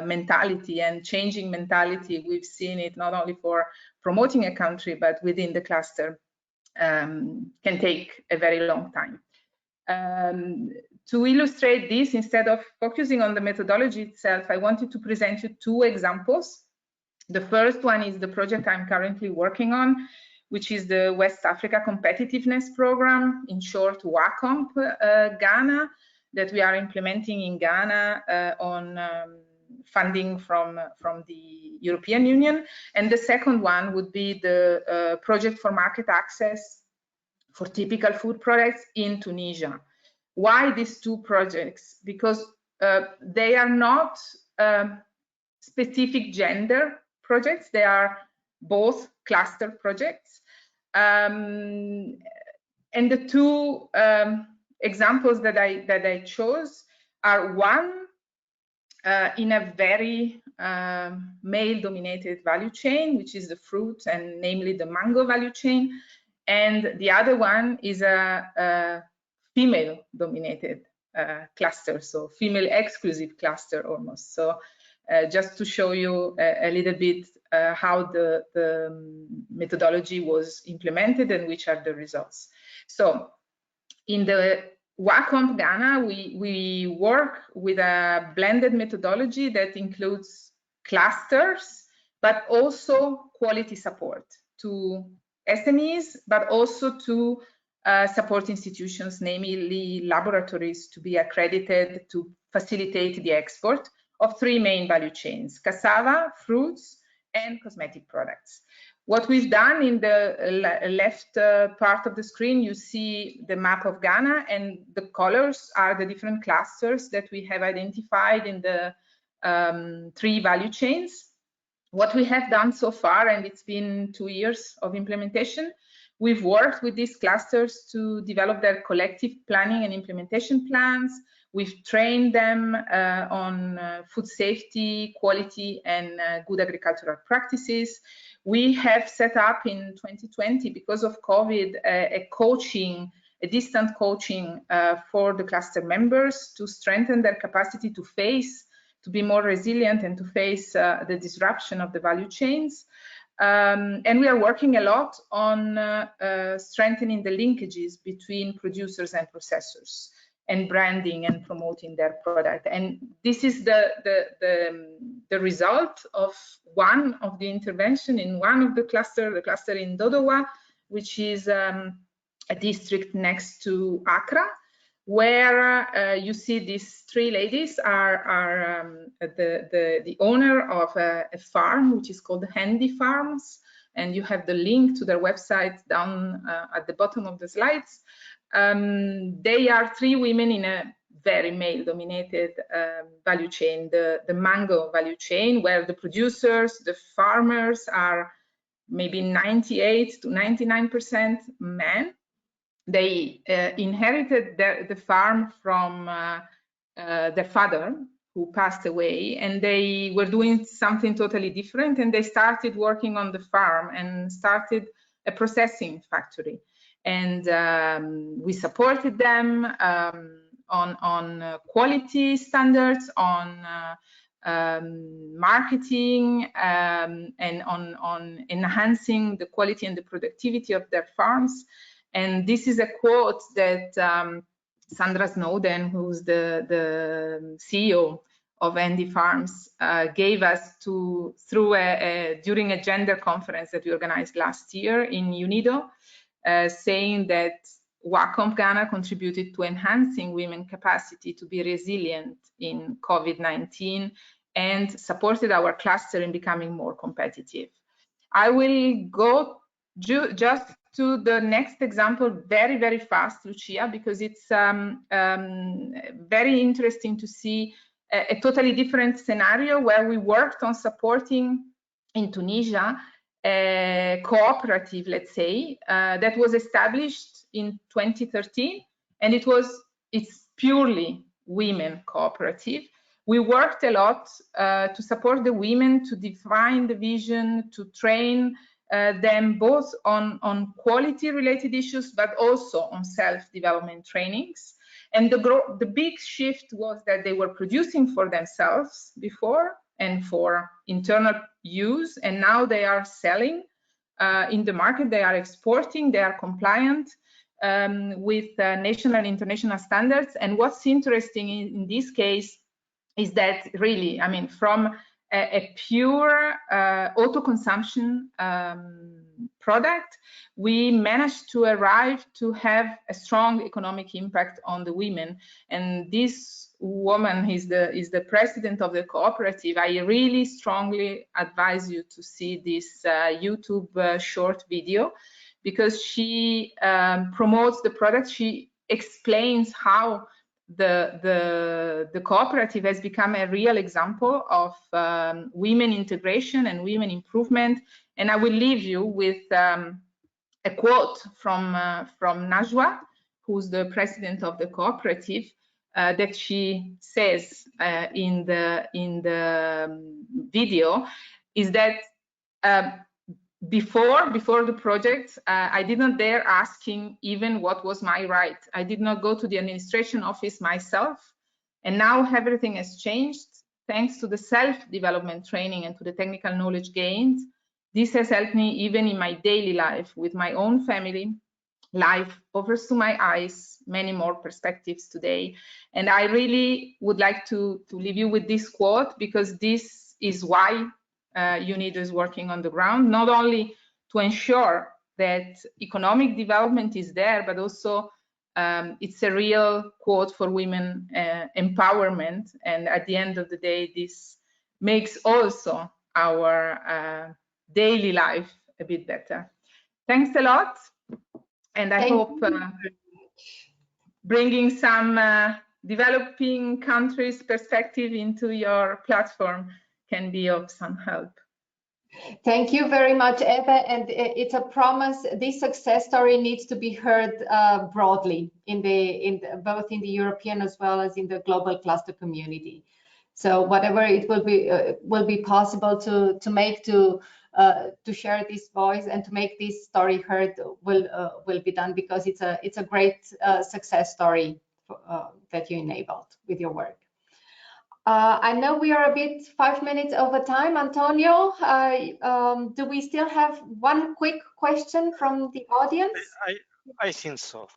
mentality, and changing mentality. We've seen it not only for promoting a country, but within the cluster can take a very long time. To illustrate this, instead of focusing on the methodology itself, I wanted to present you two examples. The first one is the project I'm currently working on, which is the West Africa Competitiveness Program, in short WACOMP Ghana, that we are implementing in Ghana on funding from the European Union. And the second one would be the project for market access for typical food products in Tunisia. Why these two projects? Because they are not specific gender projects, they are both cluster projects. And the two examples that I chose are one in a very male-dominated value chain, which is the fruit and namely the mango value chain, and the other one is a female-dominated cluster, so female-exclusive cluster almost. So just to show you a little bit how the methodology was implemented and which are the results. So in the WACOMP Ghana, we work with a blended methodology that includes clusters, but also quality support to SMEs, but also to support institutions, namely laboratories, to be accredited to facilitate the export of three main value chains: cassava, fruits, and cosmetic products. What we've done in the left part of the screen, you see the map of Ghana, and the colors are the different clusters that we have identified in the three value chains. What we have done so far, and it's been 2 years of implementation, we've worked with these clusters to develop their collective planning and implementation plans. We've trained them on food safety, quality, and good agricultural practices. We have set up in 2020, because of COVID, a distant coaching for the cluster members to strengthen their capacity to be more resilient and to face the disruption of the value chains. And we are working a lot on strengthening the linkages between producers and processors, and branding and promoting their product. And this is the result of one of the intervention in one of the cluster in Dodowa, which is a district next to Accra, where you see these three ladies are the owner of a farm, which is called Handy Farms, and you have the link to their website down at the bottom of the slides. They are three women in a very male-dominated value chain, the mango value chain, where the producers, the farmers are maybe 98 to 99% men. They inherited the farm from their father, who passed away, and they were doing something totally different, and they started working on the farm and started a processing factory. And we supported them on quality standards, on marketing, and on enhancing the quality and the productivity of their farms. And this is a quote that Sandra Snowden, who's the CEO of Handy Farms, gave us during a gender conference that we organized last year in UNIDO, saying that WACOMP Ghana contributed to enhancing women's capacity to be resilient in COVID-19 and supported our cluster in becoming more competitive. I will go just to the next example very, very fast, Lucia, because it's very interesting to see a totally different scenario where we worked on supporting in Tunisia a cooperative, let's say, that was established in 2013, and it's purely women cooperative. We worked a lot to support the women to define the vision, to train them both on quality related issues, but also on self-development trainings. And the big shift was that they were producing for themselves before and for internal use, and now they are selling in the market, they are exporting, they are compliant with national and international standards. And what's interesting in this case is that really, I mean, from a pure auto-consumption product, we managed to arrive to have a strong economic impact on the women. And this woman is the president of the cooperative. I really strongly advise you to see this YouTube short video, because she promotes the product. She explains how the cooperative has become a real example of women integration and women improvement. And I will leave you with a quote from Najwa, who's the president of the cooperative, that she says in the video, is that before the project, I did not dare asking even what was my right. I did not go to the administration office myself. And now everything has changed. thanks to the self-development training and to the technical knowledge gained, this has helped me even in my daily life with my own family. Life offers to my eyes many more perspectives today. And I really would like to leave you with this quote, because this is why UNIDO is working on the ground, not only to ensure that economic development is there, but also it's a real quote for women empowerment. And at the end of the day, this makes also our daily life a bit better. Thanks a lot. And I hope bringing some developing countries perspective into your platform can be of some help. Thank you very much, Ebe. And it's a promise. This success story needs to be heard broadly both in the European as well as in the global cluster community. So whatever it will be possible to make to share this voice and to make this story heard will be done, because it's a great success story that you enabled with your work. I know we are a bit 5 minutes over time. Antonio, do we still have one quick question from the audience? I think so.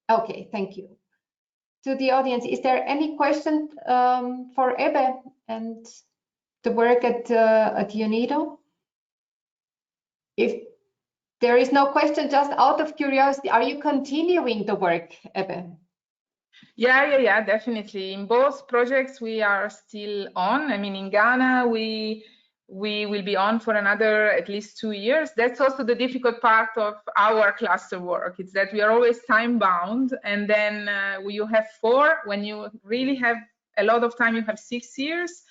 Okay, thank you. To the audience, is there any question for Ebe and the work at UNIDO? If there is no question, just out of curiosity, are you continuing the work, Ebe? Yeah, definitely. In both projects, we are still on. I mean, in Ghana, we will be on for another at least 2 years. That's also the difficult part of our cluster work. It's that we are always time bound, and then you have 4. When you really have a lot of time, you have 6 years,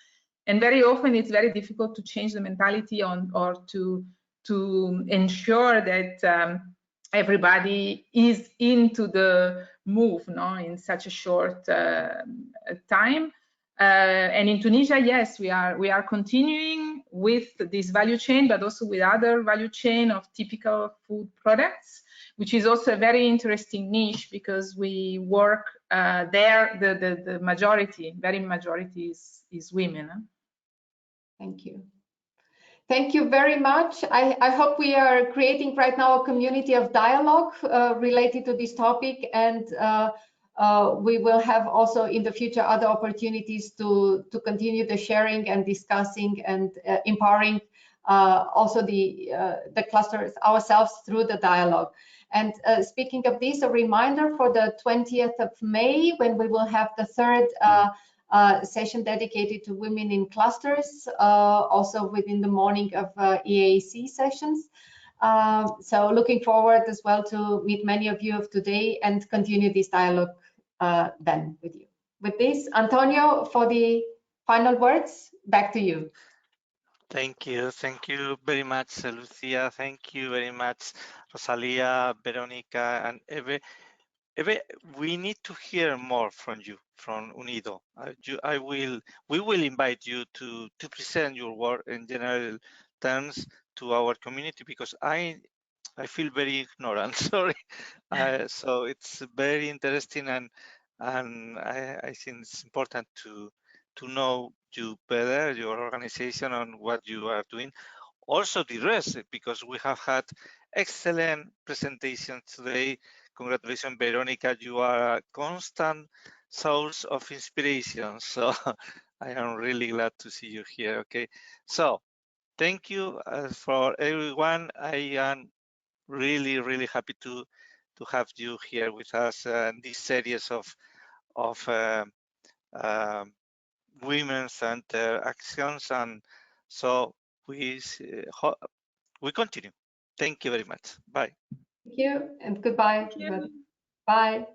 and very often it's very difficult to change the mentality or to ensure that everybody is into the move, in such a short time. And in Tunisia, yes, we are continuing with this value chain, but also with other value chain of typical food products, which is also a very interesting niche, because we work there. The majority is women. Thank you. Thank you very much. I hope we are creating right now a community of dialogue related to this topic, and we will have also in the future other opportunities to continue the sharing and discussing and empowering also the clusters ourselves through the dialogue. And speaking of this, a reminder for the 20th of May, when we will have the 3rd session dedicated to women in clusters, also within the morning of EAAC sessions. So looking forward as well to meet many of you of today and continue this dialogue then with you. With this, Antonio, for the final words, back to you. Thank you very much, Lucia. Thank you very much, Rosalia, Veronica, and Ebe. Ebe, we need to hear more from you, from UNIDO. We will invite you to present your work in general terms to our community, because I feel very ignorant. Sorry. So it's very interesting, and I think it's important to know you better, your organization, and what you are doing. Also the rest, because we have had excellent presentations today. Congratulations, Veronica. You are a constant source of inspiration. So I am really glad to see you here. Okay. So thank you for everyone. I am really, really happy to have you here with us in this series of women-centered actions. And so we continue. Thank you very much. Bye. Thank you and goodbye. Thank you. Bye.